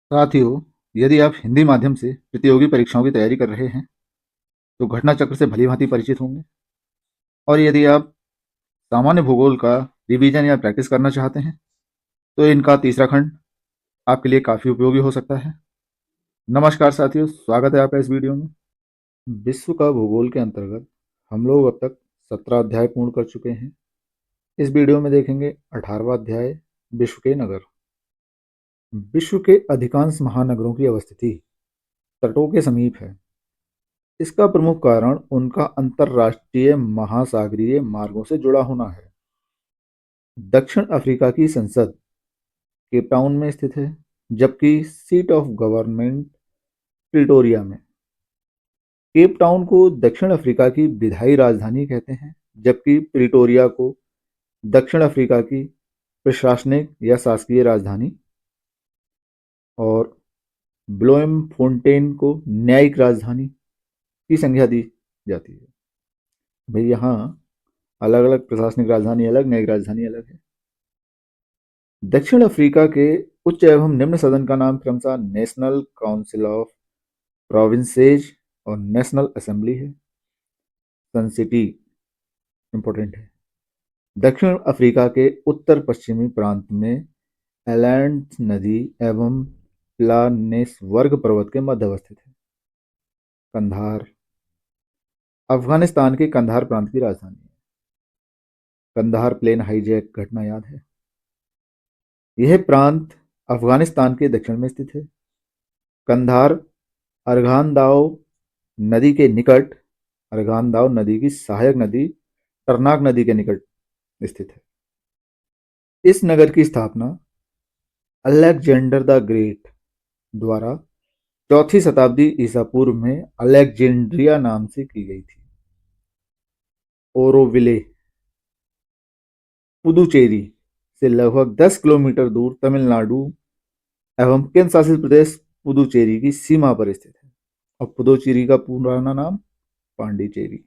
साथियों, यदि आप हिंदी माध्यम से प्रतियोगी परीक्षाओं की तैयारी कर रहे हैं, तो घटना चक्र से भली-भांति परिचित होंगे। और यदि आप सामान्य भूगोल का रिवीजन या प्रैक्टिस करना चाहते हैं, तो इनका तीसरा खंड आपके लिए काफ़ी उपयोगी हो सकता है। नमस्कार साथियों, स्वागत है आपका इस वीडियो में। विश्व का भूगोल के अंतर्गत हम लोग अब तक 17 अध्याय पूर्ण कर चुके हैं। इस वीडियो में देखेंगे 18वां अध्याय, विश्व के नगर। विश्व के अधिकांश महानगरों की अवस्थिति तटों के समीप है। इसका प्रमुख कारण उनका अंतर्राष्ट्रीय महासागरीय मार्गों से जुड़ा होना है। दक्षिण अफ्रीका की संसद केप टाउन में स्थित है, जबकि सीट ऑफ गवर्नमेंट प्रिटोरिया में। केप टाउन को दक्षिण अफ्रीका की विधायी राजधानी कहते हैं, जबकि प्रिटोरिया को दक्षिण अफ्रीका की प्रशासनिक या शासकीय राजधानी और ब्लोएमफोंटेन को न्यायिक राजधानी की संज्ञा दी जाती है। भाई यहाँ अलग अलग प्रशासनिक राजधानी अलग, न्यायिक राजधानी अलग है। दक्षिण अफ्रीका के उच्च एवं निम्न सदन का नाम क्रमशः नेशनल काउंसिल ऑफ प्रोविंसेस और नेशनल असेंबली है। सन सिटी इंपॉर्टेंट है। दक्षिण अफ्रीका के उत्तर पश्चिमी प्रांत में एलैंड नदी एवं प्लानेसवर्ग पर्वत के मध्य अवस्थित है। कंधार अफगानिस्तान के कंधार प्रांत की राजधानी है। कंधार प्लेन हाईजैक घटना याद है। यह प्रांत अफगानिस्तान के दक्षिण में स्थित है। कंधार अर्घानदाव नदी के निकट, अर्घानदाव नदी की सहायक नदी टरनाक नदी के निकट स्थित है। इस नगर की स्थापना अलेक्जेंडर द ग्रेट द्वारा 4वीं शताब्दी ईसा पूर्व में अलेक्जेंड्रिया नाम से की गई थी। ओरोविले पुदुचेरी से लगभग 10 किलोमीटर दूर तमिलनाडु एवं केंद्र शासित प्रदेश पुदुचेरी की सीमा पर स्थित है। और पुदुचेरी का पुराना नाम पांडिचेरी।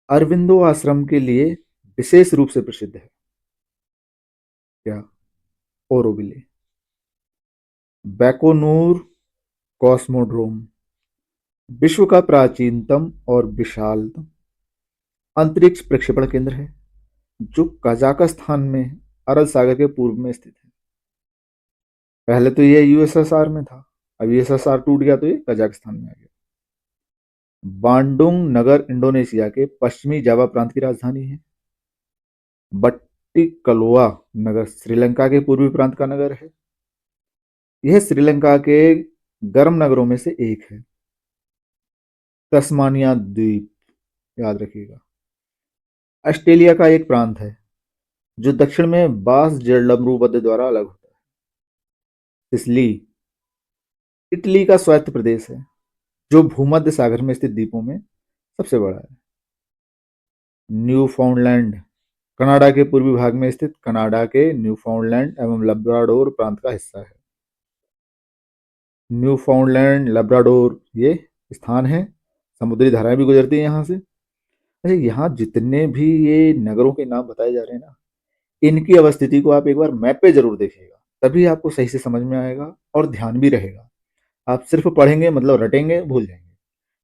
अरविंदो आश्रम के लिए विशेष रूप से प्रसिद्ध है। क्या? ओरोविले। बैकोनूर कॉस्मोड्रोम विश्व का प्राचीनतम और विशालतम अंतरिक्ष प्रक्षेपण केंद्र है, जो कजाकिस्तान में अरल सागर के पूर्व में स्थित है। पहले तो ये यूएसएसआर में था, अब यूएसएसआर टूट गया तो ये कजाकिस्तान में आ गया। बांडुंग नगर इंडोनेशिया के पश्चिमी जावा प्रांत की राजधानी है। बट्टिकलोआ नगर श्रीलंका के पूर्वी प्रांत का नगर है। यह श्रीलंका के गर्म नगरों में से एक है। तस्मानिया द्वीप याद रखिएगा, ऑस्ट्रेलिया का एक प्रांत है जो दक्षिण में बास जलमरूबद्ध द्वारा अलग होता है। सिसिली इटली का स्वायत्त प्रदेश है, जो भूमध्य सागर में स्थित द्वीपों में सबसे बड़ा है। न्यूफाउंडलैंड कनाडा के पूर्वी भाग में स्थित कनाडा के न्यूफाउंडलैंड एवं लब्राडोर प्रांत का हिस्सा है। न्यूफाउंडलैंड लब्राडोर ये स्थान है, समुद्री धाराएं भी गुजरती हैं यहाँ से। अच्छा, यहाँ जितने भी ये नगरों के नाम बताए जा रहे हैं ना, इनकी अवस्थिति को आप एक बार मैप पे जरूर देखिएगा, तभी आपको सही से समझ में आएगा और ध्यान भी रहेगा। आप सिर्फ पढ़ेंगे मतलब रटेंगे, भूल जाएंगे,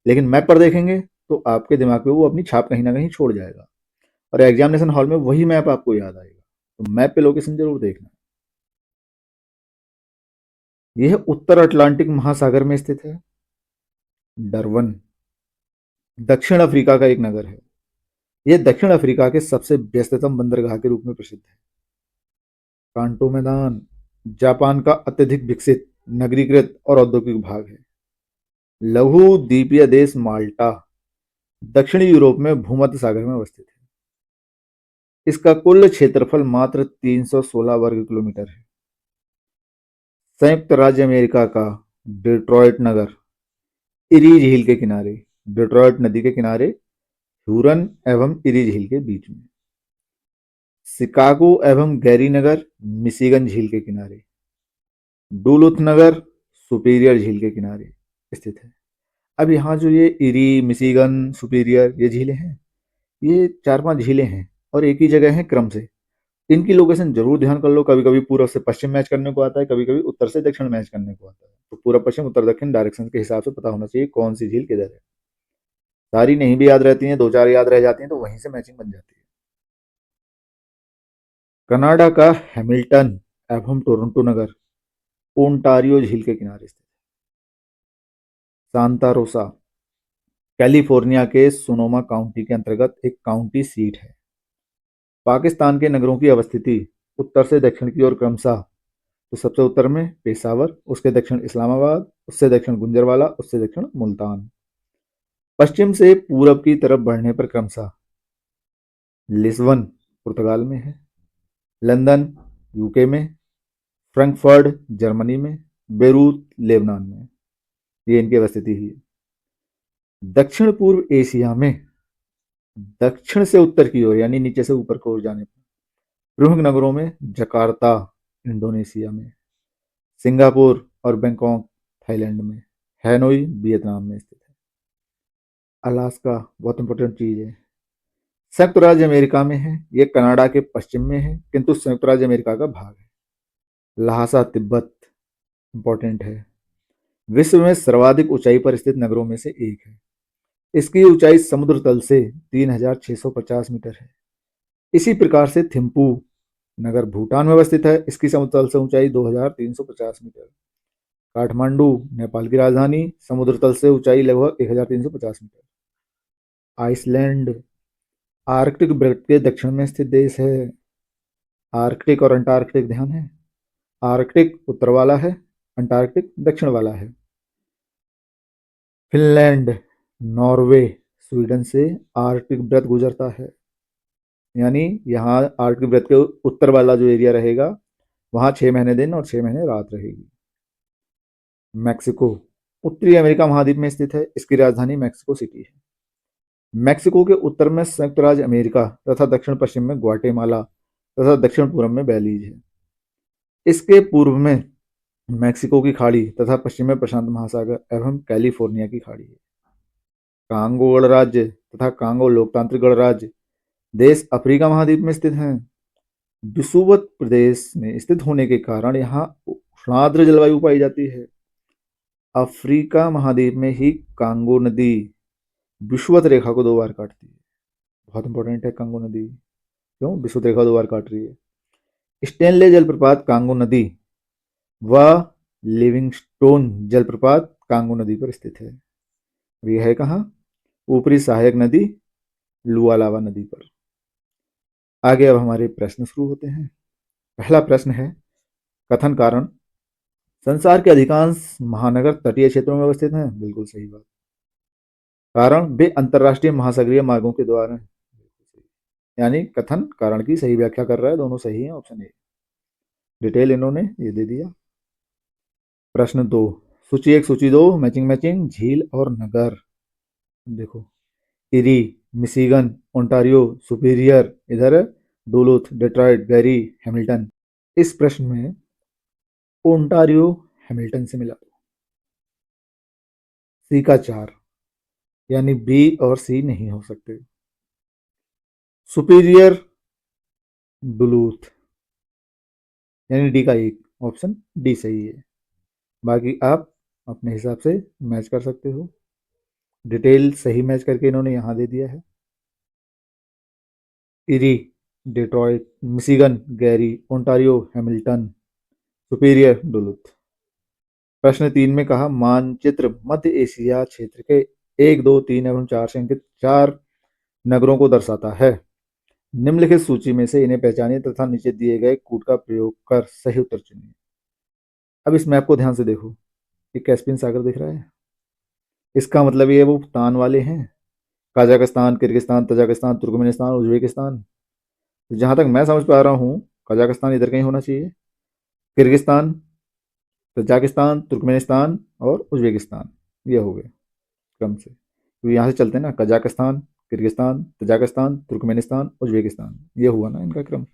लेकिन मैप पर देखेंगे तो आपके दिमाग पे वो अपनी छाप कहीं ना कहीं छोड़ जाएगा और एग्जामिनेशन हॉल में वही मैप आपको याद आएगा। तो मैप पे लोकेशन जरूर देखना। यह उत्तर अटलांटिक महासागर में स्थित है। डरवन दक्षिण अफ्रीका का एक नगर है। यह दक्षिण अफ्रीका के सबसे व्यस्ततम बंदरगाह के रूप में प्रसिद्ध है। कांटो मैदान जापान का अत्यधिक विकसित नगरीकृत और औद्योगिक भाग है। लघु द्वीपीय देश माल्टा दक्षिणी यूरोप में भूमध्य सागर में अवस्थित है। इसका कुल क्षेत्रफल मात्र 316 वर्ग किलोमीटर है। संयुक्त राज्य अमेरिका का डिट्रॉयट नगर इरी झील के किनारे, डिट्रॉयट नदी के किनारे, ह्यूरन एवं इरी झील के बीच में। शिकागो एवं गैरी नगर मिशिगन झील के किनारे। डुलुथ नगर सुपीरियर झील के किनारे स्थित है। अब यहाँ जो ये इरी, मिशिगन, सुपीरियर ये झीलें हैं, ये 4-5 झीलें हैं और एक ही जगह हैं क्रम से। इनकी लोकेशन जरूर ध्यान कर लो। कभी कभी पूर्व से पश्चिम मैच करने को आता है, कभी कभी उत्तर से दक्षिण मैच करने को आता है। तो पूर्व पश्चिम उत्तर दक्षिण डायरेक्शन के हिसाब से पता होना चाहिए कौन सी झील किधर है। सारी नहीं भी याद रहती हैं, दो चार याद रह जाती हैं, तो वहीं से मैचिंग बन जाती है। कनाडा का हैमिल्टन एवं टोरंटो नगर ओंटारियो झील के किनारे स्थित है। सांता रोसा कैलिफोर्निया के सोनोमा काउंटी के अंतर्गत एक काउंटी सीट है। पाकिस्तान के नगरों की अवस्थिति उत्तर से दक्षिण की ओर क्रमशः, तो सबसे उत्तर में पेशावर, उसके दक्षिण इस्लामाबाद, उससे दक्षिण गुंजरवाला, उससे दक्षिण मुल्तान। पश्चिम से पूरब की तरफ बढ़ने पर क्रमशः लिस्बन पुर्तगाल में है, लंदन यूके में, फ्रैंकफर्ट जर्मनी में, बेरूत लेबनान में। ये इनकी अवस्थिति ही है। दक्षिण पूर्व एशिया में दक्षिण से उत्तर की ओर यानी नीचे से ऊपर की ओर जाने पर प्रमुख नगरों में जकार्ता इंडोनेशिया में, सिंगापुर और बैंकॉक थाईलैंड में, हैनोई वियतनाम में स्थित है। अलास्का बहुत इंपॉर्टेंट चीज है, संयुक्त राज्य अमेरिका में है। ये कनाडा के पश्चिम में है किंतु संयुक्त राज्य अमेरिका का भाग है। लहासा तिब्बत इंपॉर्टेंट है, विश्व में सर्वाधिक ऊंचाई पर स्थित नगरों में से एक है। इसकी ऊंचाई समुद्र तल से 3650 मीटर है। इसी प्रकार से थिम्पू नगर भूटान में अवस्थित है, इसकी समुद्र तल से ऊंचाई 2350 मीटर। काठमांडू नेपाल की राजधानी, समुद्र तल से ऊंचाई लगभग 1350 मीटर। आइसलैंड आर्कटिक वृत्त के दक्षिण में स्थित देश है। आर्कटिक और अंटार्कटिक ध्यान है, आर्कटिक उत्तर वाला है, अंटार्कटिक दक्षिण वाला है। फिनलैंड नॉर्वे स्वीडन से आर्कटिक वृत्त गुजरता है, यानी यहाँ आर्कटिक वृत्त के उत्तर वाला जो एरिया रहेगा वहाँ 6 महीने दिन और 6 महीने रात रहेगी। मैक्सिको उत्तरी अमेरिका महाद्वीप में स्थित है, इसकी राजधानी मैक्सिको सिटी है। मैक्सिको के उत्तर में संयुक्त राज्य अमेरिका तथा दक्षिण पश्चिम में ग्वाटेमाला तथा दक्षिण पूर्व में बेलीज है। इसके पूर्व में मैक्सिको की खाड़ी तथा पश्चिम में प्रशांत महासागर एवं कैलिफोर्निया की खाड़ी है। कांगो गणराज्य तथा कांगो लोकतांत्रिक गणराज्य देश अफ्रीका महाद्वीप में स्थित हैं। विषुवत प्रदेश में स्थित होने के कारण यहाँ उष्णार्द्र जलवायु पाई जाती है। अफ्रीका महाद्वीप में ही कांगो नदी विषुवत रेखा को 2 बार काटती है। बहुत इंपॉर्टेंट है कांगो नदी, क्यों विषुवत रेखा 2 बार काट रही है। स्टेनले जलप्रपात कांगो नदी व लिविंगस्टोन जलप्रपात कांगो नदी पर स्थित है। यह है कहाँ? ऊपरी सहायक नदी लुआलावा नदी पर। आगे अब हमारे प्रश्न शुरू होते हैं। पहला प्रश्न है, कथन कारण संसार के अधिकांश महानगर तटीय क्षेत्रों में अवस्थित हैं। बिल्कुल सही बात। कारण वे अंतरराष्ट्रीय महासागरीय मार्गों के द्वारा हैं। यानी कथन कारण की सही व्याख्या कर रहा है, दोनों सही है, ऑप्शन ए। डिटेल इन्होंने ये दे दिया। प्रश्न 2, सूची 1 सूची 2 मैचिंग मैचिंग झील और नगर। देखो, इरी मिशिगन ओंटारियो सुपीरियर, इधर डुलुथ डेट्रॉइट गैरी हैमिल्टन। इस प्रश्न में ओंटारियो हैमिल्टन से मिला। सी का 4, यानी बी और सी नहीं हो सकते। सुपीरियर डुलूथ, यानी डी का 1, ऑप्शन डी सही है। बाकी आप अपने हिसाब से मैच कर सकते हो। डिटेल सही मैच करके इन्होंने यहाँ दे दिया है। Eri Detroit Michigan Gary Ontario Hamilton superior Duluth. प्रश्न 3 में कहा, मानचित्र मध्य एशिया क्षेत्र के 1, 2, 3 एवं 4 से अंकित 4 नगरों को दर्शाता है। निम्नलिखित सूची में से इन्हें पहचानिए तथा नीचे दिए गए कूट का प्रयोग कर सही उत्तर चुनिए। अब इस मैप को ध्यान से देखो, ये कैस्पियन सागर दिख रहा है, इसका मतलब ये वो तान वाले हैं, Kazakhstan Kyrgyzstan Tajikistan Turkmenistan Uzbekistan. तो जहां तक मैं समझ पा रहा हूँ कजाकिस्तान इधर कहीं होना चाहिए, किर्गिस्तान तजाकिस्तान तुर्कमेनिस्तान और उज्बेकिस्तान, ये हो गए क्रम से। तो यहाँ से चलते हैं ना, Kazakhstan Kyrgyzstan Tajikistan Turkmenistan Uzbekistan, ये हुआ ना इनका क्रम।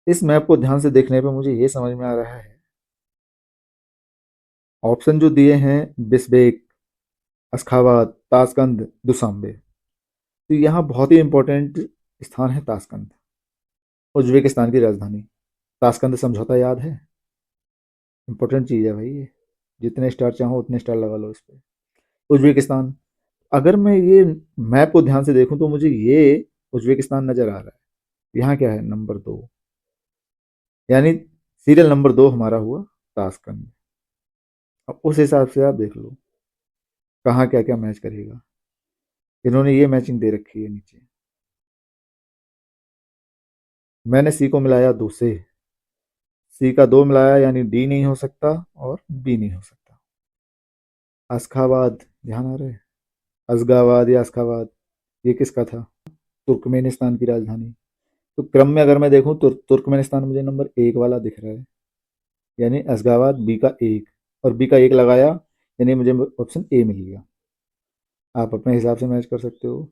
इस मैप को ध्यान से देखने पर मुझे ये समझ में आ रहा है, ऑप्शन जो दिए हैं बिस्बेक अशखाबाद ताशकंद दुशांबे, तो यहाँ बहुत ही इंपॉर्टेंट स्थान है ताशकंद। उज्बेकिस्तान की राजधानी। ताशकंद समझौता याद है? इंपॉर्टेंट चीज़ है भाई ये। जितने स्टार चाहो उतने स्टार लगा लो इस पे। उज्बेकिस्तान। अगर मैं ये मैप को ध्यान से देखूं तो मुझे ये उज्बेकिस्तान नजर आ रहा है। यहाँ क्या है? नंबर 2। यानी सीरियल नंबर 2 हमारा हुआ ताशकंद। अब उस हिसाब से आप देख लो कहाँ क्या क्या मैच करेगा। इन्होंने ये मैचिंग दे रखी है नीचे। मैंने सी को मिलाया 2 से। सी का 2 मिलाया यानी डी नहीं हो सकता और बी नहीं हो सकता। अशखाबाद ध्यान आ रहा है? अजगाबाद या अशखाबाद, ये किसका था? तुर्कमेनिस्तान की राजधानी। तो क्रम में अगर मैं देखूं तो तुर्कमेनिस्तान मुझे नंबर 1 वाला दिख रहा है। यानी अशगाबाद बी का 1 और बी का 1 लगाया यानी मुझे ऑप्शन ए मिल गया। आप अपने हिसाब से मैच कर सकते हो।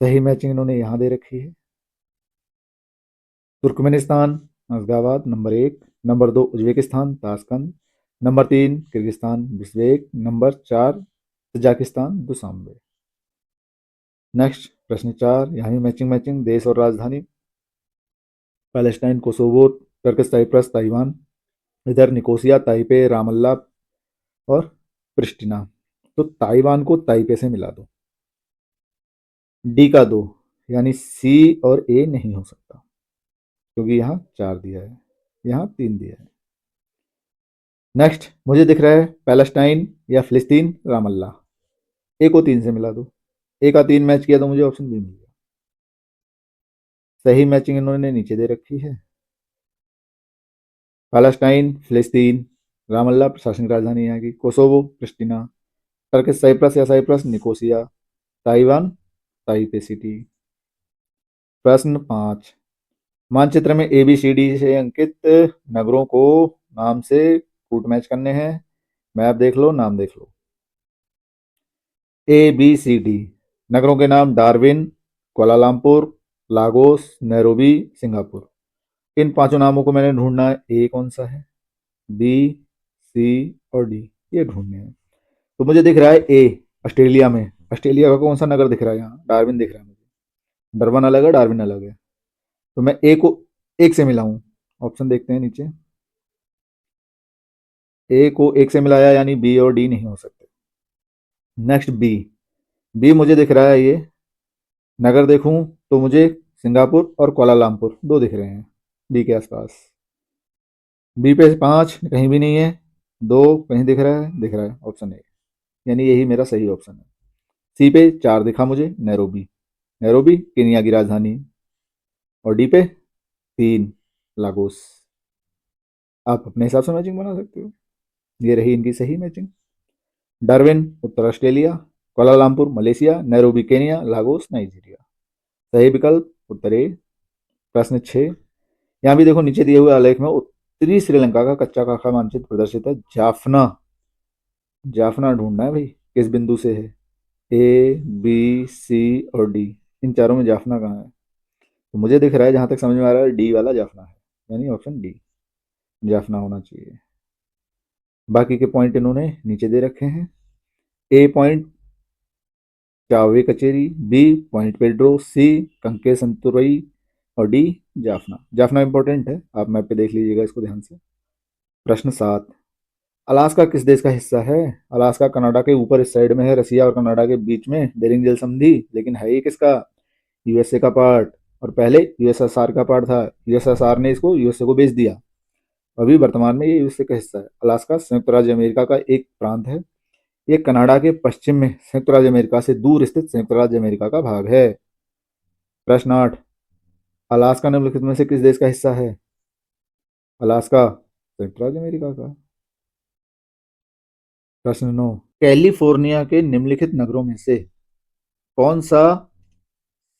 सही मैचिंग इन्होंने यहाँ दे रखी है। Turkmenistan Ashgabat number 1, number 2 Uzbekistan Tashkent, number 3 Kyrgyzstan Bishkek, number 4 Tajikistan Dushanbe. Next प्रश्न 4, यहाँ भी मैचिंग मैचिंग देश और राजधानी। Palestine Kosovo, Turkish Cyprus Taiwan, इधर निकोसिया ताइपे रामल्ला और प्रिस्टिना। तो ताइवान को ताइपे से मिला दो। डी का 2 यानी सी और ए नहीं हो सकता क्योंकि यहाँ 4 दिया है, यहाँ 3 दिया है। नेक्स्ट मुझे दिख रहा है पैलेस्टाइन या फिलिस्तीन रामल्ला। ए को 3 से मिला दो। ए का 3 मैच किया तो मुझे ऑप्शन बी मिल गया। सही मैचिंग इन्होंने नीचे दे रखी है। पैलेस्टाइन फिलिस्तीन रामल्ला प्रशासनिक राजधानी यहाँ की, कोसोवो प्रिस्टिना, टर्किश साइप्रस या Cyprus Nicosia, Taiwan Taipei city. प्रश्न 5, मानचित्र में ए बी सी डी से अंकित नगरों को नाम से कूट मैच करने हैं। मैप देख लो, नाम देख लो। ए बी सी डी नगरों के नाम Darwin, Kuala Lumpur, Lagos, Nairobi, Singapore. इन पांचों नामों को मैंने ढूंढना है। ए कौन सा है, बी, सी और डी, ये ढूंढने हैं। तो मुझे दिख रहा है ए ऑस्ट्रेलिया में। ऑस्ट्रेलिया का कौन सा नगर दिख रहा है? यहाँ डार्विन दिख रहा है मुझे। डरबन अलग है, डार्विन अलग है। तो मैं ए को 1 से मिलाऊं। ऑप्शन देखते हैं नीचे। ए को 1 से मिलाया यानी बी और डी नहीं हो सकते। Next B. बी मुझे दिख रहा है ये नगर देखूं तो मुझे सिंगापुर और कुआलालंपुर दो दिख रहे हैं बी के आसपास। बी पे 5 कहीं भी नहीं है, 2 कहीं दिख रहा है ऑप्शन ए। यानी यही मेरा सही ऑप्शन है। सी पे 4 दिखा मुझे, नैरोबी। नैरोबी केनिया की राजधानी। और डी पे 3 लागोस। आप अपने हिसाब से मैचिंग बना सकते हो। ये रही इनकी सही मैचिंग। डार्विन उत्तर Australia, Kuala Lumpur Malaysia, Nairobi Kenya, Lagos Nigeria. सही विकल्प उत्तर ए। प्रश्न 6, यहाँ भी देखो नीचे दिए हुए आलेख में उत्तरी श्रीलंका का कच्चा काका मानचित्र प्रदर्शित है। जाफना, जाफना ढूंढना है भाई किस बिंदु से है। ए बी सी और डी, इन चारों में जाफना कहाँ है? तो मुझे दिख रहा है जहां तक समझ में आ रहा है डी वाला जाफना है। यानी ऑप्शन डी जाफना होना चाहिए। बाकी के पॉइंट इन्होंने नीचे दे रखे हैं। ए पॉइंट चावे कचेरी, बी पॉइंट पेड्रो, सी कंके संतुरई और डी जाफना। जाफना इंपॉर्टेंट है, आप मैप पे देख लीजिएगा इसको ध्यान से। प्रश्न 7, अलास्का किस देश का हिस्सा है? अलास्का कनाडा के ऊपर इस साइड में है, रसिया और कनाडा के बीच में बेरिंग जल संधि, लेकिन है ये किसका? यूएसए का पार्ट। और पहले यूएसएसआर का पार्ट था, यूएसएसआर ने इसको यूएसए को बेच दिया। अभी वर्तमान में ये यूएसए का हिस्सा है। अलास्का संयुक्त राज्य अमेरिका का एक प्रांत है। ये कनाडा के पश्चिम में संयुक्त राज्य अमेरिका से दूर स्थित संयुक्त राज्य अमेरिका का भाग है। प्रश्न 8, अलास्का निम्नलिखित में से किस देश का हिस्सा है? अलास्का संयुक्त राज्य अमेरिका का। प्रश्न 9, कैलिफोर्निया के निम्नलिखित नगरों में से कौन सा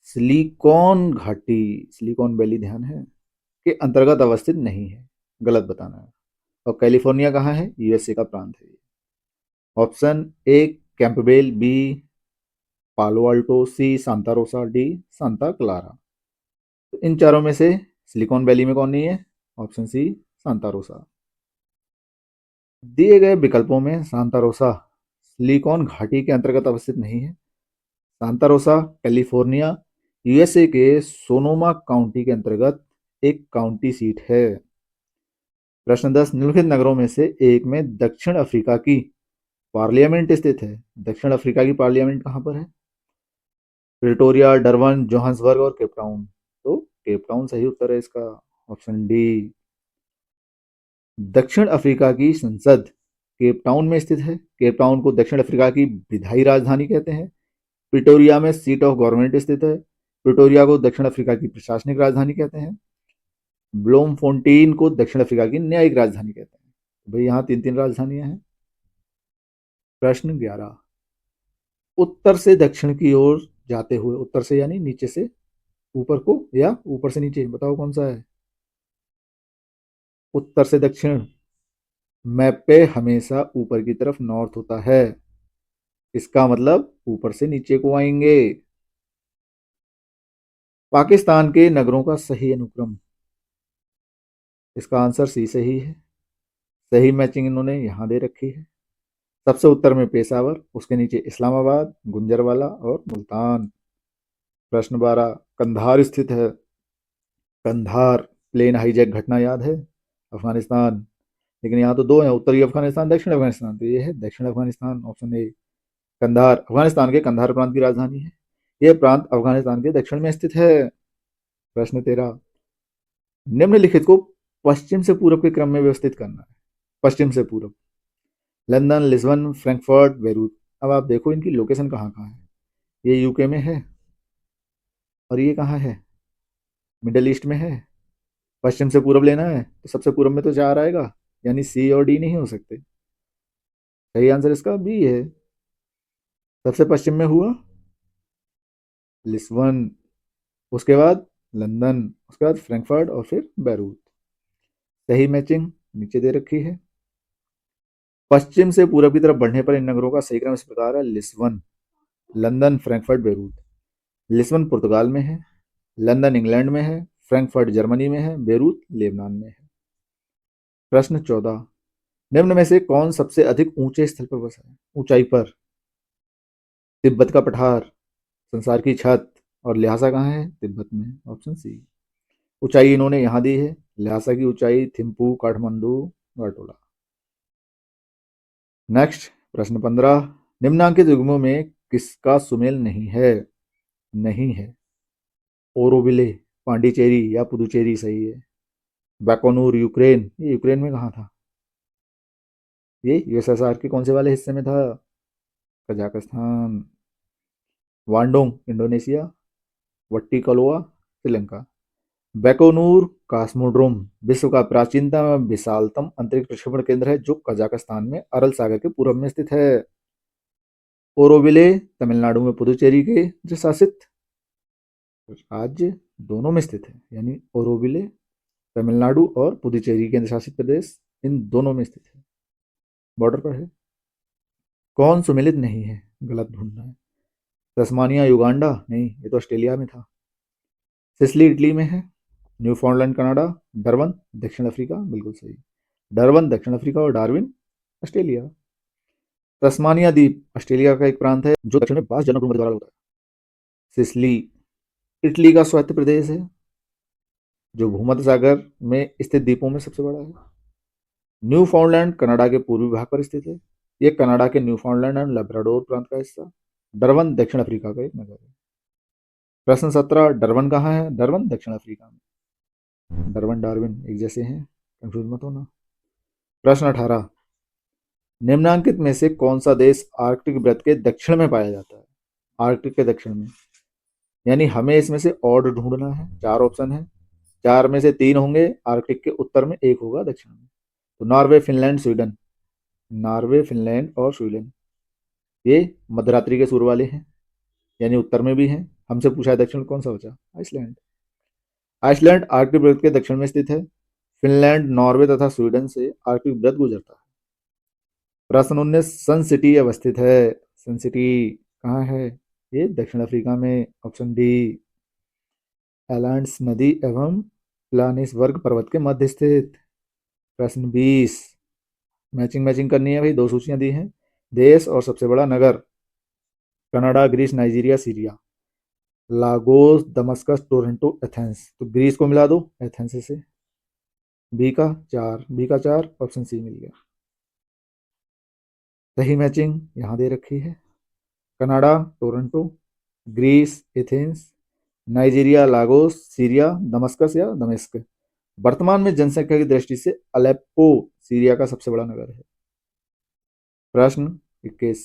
सिलिकॉन घाटी, सिलिकॉन वैली ध्यान है, के अंतर्गत अवस्थित नहीं है? गलत बताना है। और कैलिफोर्निया कहाँ है? यूएसए का प्रांत है। Option A Campbell, B Palo Alto, C Santa Rosa, D Santa Clara. तो इन चारों में से सिलिकॉन वैली में कौन नहीं है? Option C Santa Rosa. दिए गए विकल्पों में सांता रोसा सिलिकॉन घाटी के अंतर्गत अवस्थित नहीं है। सांता रोसा कैलिफोर्निया यूएसए के सोनोमा काउंटी के अंतर्गत एक काउंटी सीट है। प्रश्न 10, निम्नलिखित नगरों में से एक में दक्षिण अफ्रीका की पार्लियामेंट स्थित है। दक्षिण अफ्रीका की पार्लियामेंट कहाँ पर है? प्रिटोरिया, डरबन, जोहान्सबर्ग और केप टाउन। तो केप टाउन सही उत्तर है इसका, ऑप्शन डी। दक्षिण अफ्रीका की संसद केप टाउन में स्थित है। केप टाउन को दक्षिण अफ्रीका की विधायी राजधानी कहते हैं। प्रिटोरिया में सीट ऑफ गवर्नमेंट स्थित है। प्रिटोरिया को दक्षिण अफ्रीका की प्रशासनिक राजधानी कहते हैं। ब्लोमफोंटेन को दक्षिण अफ्रीका की न्यायिक राजधानी कहते हैं। भाई यहाँ तीन तीन राजधानियां हैं। प्रश्न 11, उत्तर से दक्षिण की ओर जाते हुए, उत्तर से यानी नीचे से ऊपर को या ऊपर से नीचे, बताओ कौन सा है? उत्तर से दक्षिण मैप पे हमेशा ऊपर की तरफ नॉर्थ होता है, इसका मतलब ऊपर से नीचे को आएंगे। पाकिस्तान के नगरों का सही अनुक्रम, इसका आंसर सी सही है। सही मैचिंग इन्होंने यहां दे रखी है। सबसे उत्तर में पेशावर, उसके नीचे इस्लामाबाद, गुंजरवाला और मुल्तान। प्रश्न 12, कंधार स्थित है। कंधार प्लेन हाईजैक घटना याद है, अफगानिस्तान। लेकिन यहाँ तो दो है, उत्तरी अफगानिस्तान, दक्षिण अफगानिस्तान, तो ये है दक्षिण अफगानिस्तान, ऑप्शन ए। कंधार अफगानिस्तान के कंधार प्रांत की राजधानी है। यह प्रांत अफगानिस्तान के दक्षिण में स्थित है। प्रश्न 13, निम्नलिखित को पश्चिम से पूर्व के क्रम में व्यवस्थित करना है। पश्चिम से पूर्व, लंदन, लिस्बन, फ्रैंकफर्ट, बेरूत। अब आप देखो इनकी लोकेशन कहाँ कहाँ है। ये यूके में है और ये कहाँ है? मिडल ईस्ट में है। पश्चिम से पूर्व लेना है तो सबसे पूर्व में तो चार आएगा, यानी सी और डी नहीं हो सकते। सही आंसर इसका बी है। सबसे पश्चिम में हुआ लिस्बन, उसके बाद लंदन, उसके बाद फ्रैंकफर्ट और फिर बैरूत। सही मैचिंग नीचे दे रखी है। पश्चिम से पूर्व की तरफ बढ़ने पर इन नगरों का सही क्रम इस प्रकार है: Lisbon, London, Frankfurt, Beirut. Lisbon Portugal में है, लंदन इंग्लैंड में है, फ्रैंकफर्ट जर्मनी में है, बेरूत लेबनान में है। प्रश्न 14, निम्न में से कौन सबसे अधिक ऊंचे स्थल पर बसा है? ऊंचाई पर, तिब्बत का पठार, संसार की छत और ल्हासा कहाँ है? तिब्बत में, ऑप्शन सी। ऊंचाई इन्होंने यहां दी है, ल्हासा की ऊंचाई थिम्पू, काठमांडू, गाटोला। नेक्स्ट प्रश्न 15, निम्नांकित युग्मों में किसका सुमेल नहीं है? नहीं है ओरोविले, पांडिचेरी या पुदुचेरी सही है। बैकोनूर यूक्रेन, ये यूक्रेन में कहाँ था? ये यूएसएसआर के कौन से वाले हिस्से में था? कजाकिस्तान। वांडोंग इंडोनेशिया, वट्टिकलोआ श्रीलंका। बैकोनूर कास्मोड्रोम विश्व का प्राचीनतम एवं विशालतम अंतरिक्ष प्रक्षेपण केंद्र है, जो कजाकिस्तान में अरल सागर के पूर्व में स्थित है। ओरोविले तमिलनाडु में पुदुचेरी के केंद्र शासित राज्य दोनों में स्थित है, यानी ओरोविले तमिलनाडु और पुदुचेरी केंद्र शासित प्रदेश इन दोनों में स्थित है, बॉर्डर पर है। कौन सुमेलित नहीं है? गलत ढूंढना है। तस्मानिया युगांडा नहीं, ये तो ऑस्ट्रेलिया में था। सिसिली इटली में है। Newfoundland Canada. डरबन दक्षिण अफ्रीका, बिल्कुल सही। डरबन दक्षिण अफ्रीका और डार्विन ऑस्ट्रेलिया। तस्मानिया द्वीप ऑस्ट्रेलिया का एक प्रांत है जो दक्षिण में बास जनों द्वारा होता है। सिसिली इटली का स्वायत्त प्रदेश है जो भूमध्य सागर में स्थित द्वीपों में सबसे बड़ा है। न्यूफाउंडलैंड कनाडा के पूर्वी भाग पर स्थित है। यह कनाडा के न्यूफाउंडलैंड एंड लेब्राडोर प्रांत का हिस्सा। डरबन दक्षिण अफ्रीका का एक नगर है। प्रश्न 17, डरबन कहाँ है? डरबन दक्षिण अफ्रीका में। डरबन डार्विन एक जैसे हैं, कंफ्यूज मत होना। प्रश्न 18, निम्नांकित में से कौन सा देश आर्कटिक वृत्त के दक्षिण में पाया जाता है? आर्कटिक के दक्षिण में, यानी हमें इसमें से ऑड ढूंढना है। चार ऑप्शन है, चार में से तीन होंगे आर्कटिक के उत्तर में, एक होगा दक्षिण में। तो Norway, Finland, Sweden. Norway, Finland और स्वीडन ये मध्यरात्रि के सूर्य वाले हैं, यानी उत्तर में भी हैं। हमसे पूछा है दक्षिण कौन सा बचा? आइसलैंड। आइसलैंड आर्कटिक वृत्त के दक्षिण में स्थित है। फिनलैंड, नॉर्वे तथा स्वीडन से आर्कटिक वृत्त गुजरता है। प्रश्न 19, सन सिटी अवस्थित है। सन सिटी कहाँ है? ये दक्षिण अफ्रीका में, ऑप्शन डी। एलांड्स नदी एवं प्लानिसबर्ग पर्वत के मध्य स्थित। प्रश्न 20, मैचिंग मैचिंग करनी है भाई, दो सूचियां दी हैं। देश और सबसे बड़ा नगर, Canada, Greece, Nigeria, Syria. Lagos, Damascus, Toronto, Athens. तो ग्रीस को मिला दो एथेंस से। बी का 4 ऑप्शन सी मिल गया। सही मैचिंग यहाँ दे रखी है। Canada Toronto, Greece Athens, Nigeria Lagos, Syria Damascus या दमिश्क। वर्तमान में जनसंख्या की दृष्टि से अलेप्पो सीरिया का सबसे बड़ा नगर है। प्रश्न 21।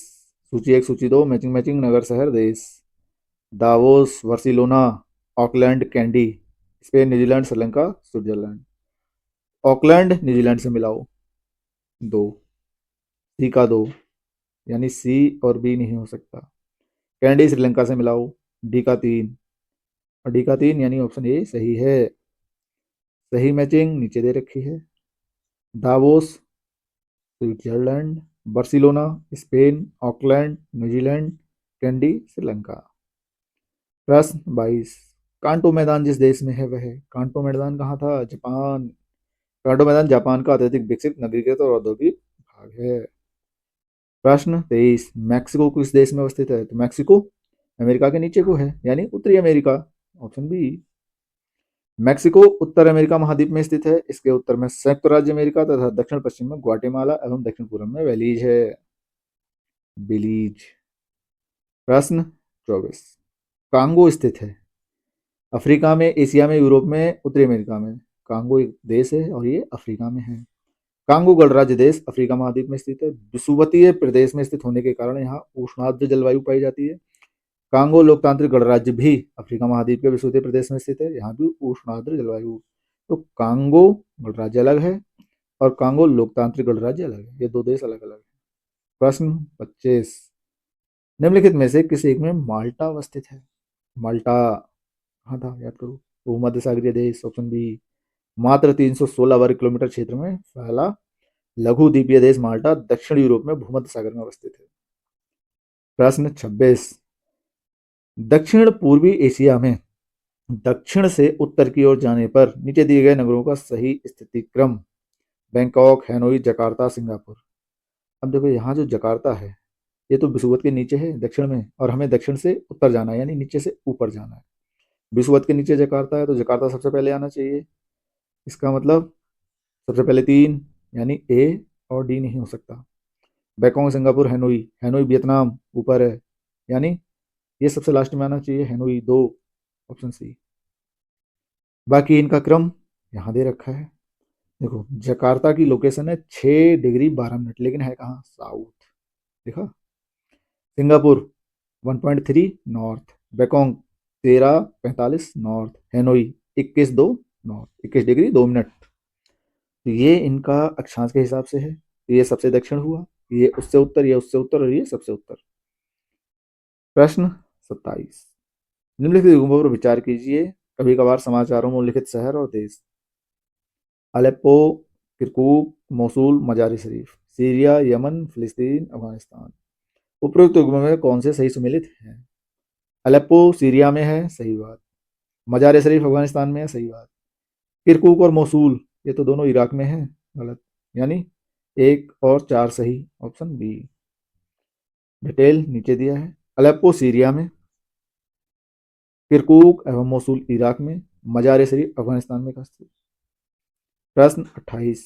सूची 1 सूची 2 मैचिंग मैचिंग नगर शहर देश। Davos, Barcelona, Auckland, candy. Spain, New Zealand, Sri Lanka, Switzerland. Auckland New Zealand से मिलाओ 2। सी का 2 यानी सी और बी नहीं हो सकता। कैंडी श्रीलंका से मिलाओ डी का 3 और डी का 3 यानी ऑप्शन ए सही है। सही मैचिंग नीचे दे रखी है। Davos Switzerland, Barcelona Spain, Auckland New Zealand, candy Sri Lanka. प्रश्न 22। कांटो मैदान जिस देश में है वह कांटो मैदान कहाँ था? जापान। कांटो मैदान जापान का अत्यधिक विकसित नगरीकृत और औद्योगिक भाग है। प्रश्न 23। मैक्सिको किस देश में अवस्थित है? तो मैक्सिको अमेरिका के नीचे को है यानी उत्तरी अमेरिका, ऑप्शन बी। मैक्सिको उत्तर अमेरिका महाद्वीप में स्थित है। इसके उत्तर में संयुक्त राज्य अमेरिका तथा दक्षिण पश्चिम में ग्वाटेमाला एवं दक्षिण पूर्व में बेलीज है। बेलीज। प्रश्न 24। कांगो स्थित है अफ्रीका में, एशिया में, यूरोप में, उत्तरी अमेरिका में। कांगो एक देश है और ये अफ्रीका में है। कांगो गणराज्य देश अफ्रीका महाद्वीप में स्थित है। विषुवतीय प्रदेश में स्थित होने के कारण यहाँ उष्णार्द्र जलवायु पाई जाती है। कांगो लोकतांत्रिक गणराज्य भी अफ्रीका महाद्वीप के विषुवतीय प्रदेश में स्थित है। यहाँ भी उष्णार्द्र जलवायु। तो कांगो गणराज्य अलग है और कांगो लोकतांत्रिक गणराज्य अलग है। ये दो देश अलग अलग है। प्रश्न 25। निम्नलिखित में से किस एक में माल्टा अवस्थित है? माल्टा कहाँ था याद करो। भूमध्य सागरीय देश, ऑप्शन बी। मात्र 316 वर्ग किलोमीटर क्षेत्र में फैला लघु द्वीपीय देश माल्टा दक्षिण यूरोप में भूमध्य सागर में अवस्थित है। प्रश्न 26। दक्षिण पूर्वी एशिया में दक्षिण से उत्तर की ओर जाने पर नीचे दिए गए नगरों का सही स्थिति क्रम। Bangkok, Hanoi, Jakarta, Singapore. अब देखो यहाँ जो जकार्ता है ये तो विषुवत के नीचे है दक्षिण में, और हमें दक्षिण से उत्तर जाना है यानी नीचे से ऊपर जाना है। विषुवत के नीचे जकार्ता है तो जकार्ता सबसे पहले आना चाहिए। इसका मतलब सबसे पहले 3 यानी ए और डी नहीं हो सकता। Bangkok, Singapore, Hanoi. Hanoi Vietnam ऊपर है यानी ये सबसे लास्ट में आना चाहिए। Hanoi 2, option C. बाकी इनका क्रम यहाँ दे रखा है। देखो जकार्ता की लोकेशन है 6 डिग्री 12 मिनट, लेकिन है कहाँ? साउथ। देखा। Singapore 1.3 north, Bangkok 13:45 north, Hanoi 21:02 north, 21 degree 2 minute. तो ये इनका अक्षांश के हिसाब से है। ये सबसे दक्षिण हुआ, ये उससे उत्तर, ये उससे उत्तर और ये सबसे उत्तर। प्रश्न 27। निम्नलिखित युग्मों पर विचार कीजिए। कभी कभार समाचारों में उल्लिखित शहर और देश। अलेप्पो, किरकुक, मोसूल, मजार शरीफ। सीरिया, यमन, फिलिस्तीन, अफगानिस्तान। उपरोक्त युग्मों में कौन से सही सुमेलित हैं? अलेप्पो सीरिया में है, सही बात। मजार शरीफ अफगानिस्तान में है, सही बात। किरकुक और मोसूल ये तो दोनों इराक में है, गलत। यानी 1 और 4 सही, ऑप्शन बी। डिटेल नीचे दिया है। अलेप्पो सीरिया में, किरकुक एवं मोसूल इराक में, मजार शरीफ अफगानिस्तान में स्थित। प्रश्न 28।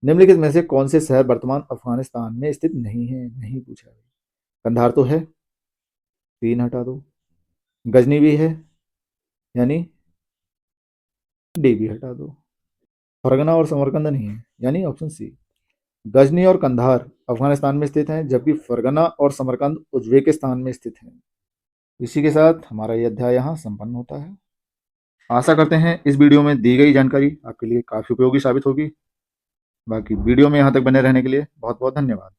निम्नलिखित में से कौन से शहर वर्तमान अफगानिस्तान में स्थित नहीं है? नहीं पूछा है। कंधार तो है, 3 हटा दो। गजनी भी है यानी डी भी हटा दो। फरगना और समरकंद नहीं है यानी ऑप्शन सी। गजनी और कंधार अफगानिस्तान में स्थित हैं, जबकि फरगना और समरकंद उज्बेकिस्तान में स्थित हैं। इसी के साथ हमारा यह अध्याय यहाँ संपन्न होता है। आशा करते हैं इस वीडियो में दी गई जानकारी आपके लिए काफ़ी उपयोगी साबित होगी। बाकी वीडियो में यहाँ तक बने रहने के लिए बहुत बहुत धन्यवाद।